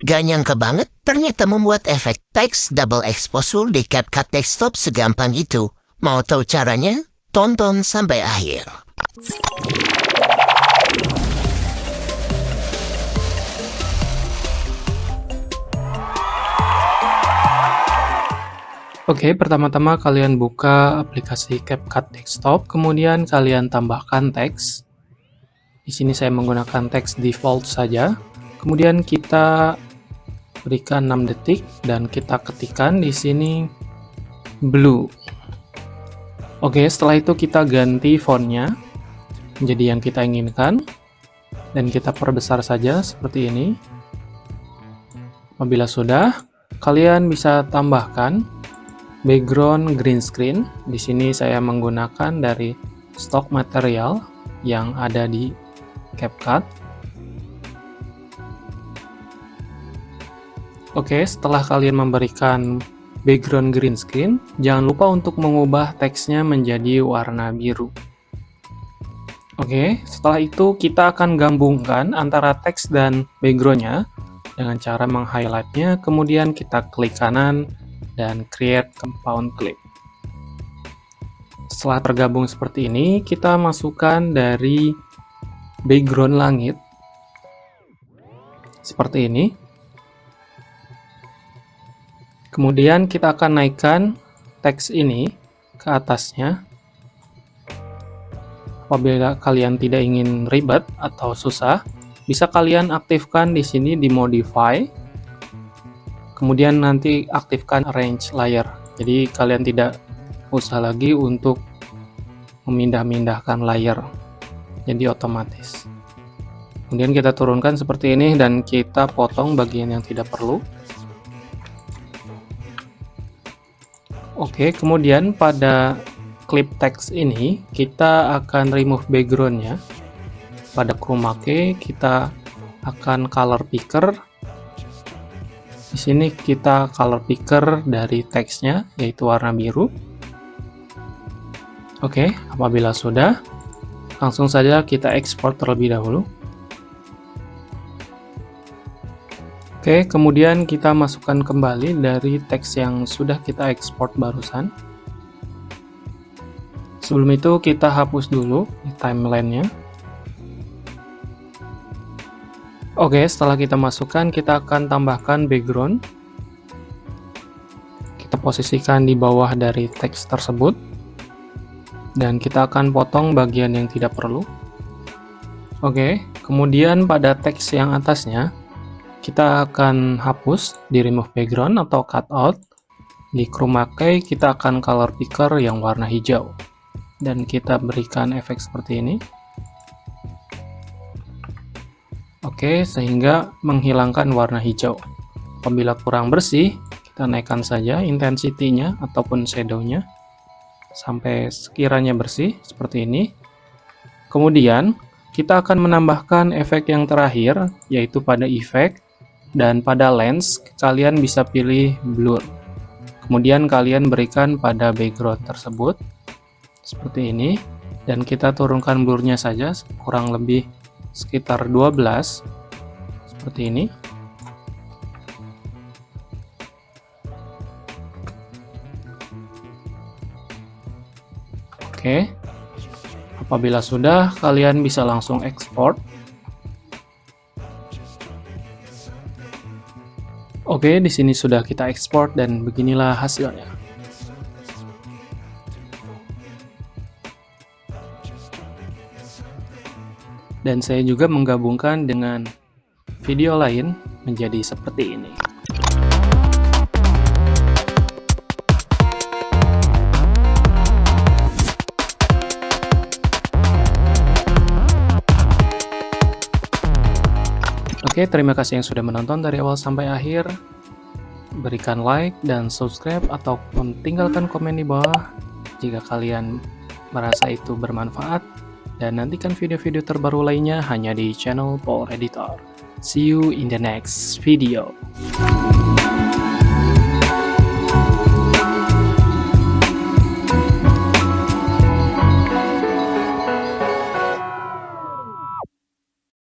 Gak nyangka banget, ternyata membuat efek teks double exposure di CapCut Desktop segampang itu. Mau tahu caranya? Tonton sampai akhir. Oke, pertama-tama kalian buka aplikasi CapCut Desktop, kemudian kalian tambahkan teks. Di sini saya menggunakan teks default saja. Kemudian kita berikan 6 detik dan kita ketikkan di sini blue. Oke, setelah itu kita ganti fontnya menjadi yang kita inginkan dan kita perbesar saja seperti ini. Apabila sudah, kalian bisa tambahkan background green screen. Di sini saya menggunakan dari stock material yang ada di CapCut. Oke, setelah kalian memberikan background green screen, jangan lupa untuk mengubah teksnya menjadi warna biru. Oke, setelah itu kita akan gabungkan antara teks dan backgroundnya dengan cara meng-highlightnya, kemudian kita klik kanan dan create compound clip. Setelah tergabung seperti ini, kita masukkan dari background langit seperti ini. Kemudian kita akan naikkan teks ini ke atasnya. Apabila kalian tidak ingin ribet atau susah, bisa kalian aktifkan di sini di modify. Kemudian nanti aktifkan arrange layer. Jadi kalian tidak usah lagi untuk memindah-mindahkan layer. Jadi otomatis. Kemudian kita turunkan seperti ini dan kita potong bagian yang tidak perlu. Oke, kemudian pada clip text ini kita akan remove backgroundnya. Pada chroma key kita akan color picker. Di sini kita color picker dari teksnya yaitu warna biru. Oke, apabila sudah, langsung saja kita ekspor terlebih dahulu. Oke, kemudian kita masukkan kembali dari teks yang sudah kita ekspor barusan. Sebelum itu kita hapus dulu timeline-nya. Oke, setelah kita masukkan, kita akan tambahkan background. Kita posisikan di bawah dari teks tersebut. Dan kita akan potong bagian yang tidak perlu. Oke, kemudian pada teks yang atasnya, kita akan hapus di remove background atau cut out. Di chroma key kita akan color picker yang warna hijau. Dan kita berikan efek seperti ini. Oke, sehingga menghilangkan warna hijau. Apabila kurang bersih, kita naikkan saja intensity-nya ataupun shadow-nya sampai sekiranya bersih seperti ini. Kemudian kita akan menambahkan efek yang terakhir, yaitu pada efek. Dan pada lens, kalian bisa pilih blur. Kemudian kalian berikan pada background tersebut, seperti ini. Dan kita turunkan blurnya saja, kurang lebih sekitar 12, seperti ini. Oke, apabila sudah, kalian bisa langsung ekspor. Oke, di sini sudah kita ekspor dan beginilah hasilnya. Dan saya juga menggabungkan dengan video lain menjadi seperti ini. Oke, terima kasih yang sudah menonton dari awal sampai akhir. Berikan like dan subscribe ataupun tinggalkan komen di bawah jika kalian merasa itu bermanfaat. Dan nantikan video-video terbaru lainnya hanya di channel Paul Editor. See you in the next video.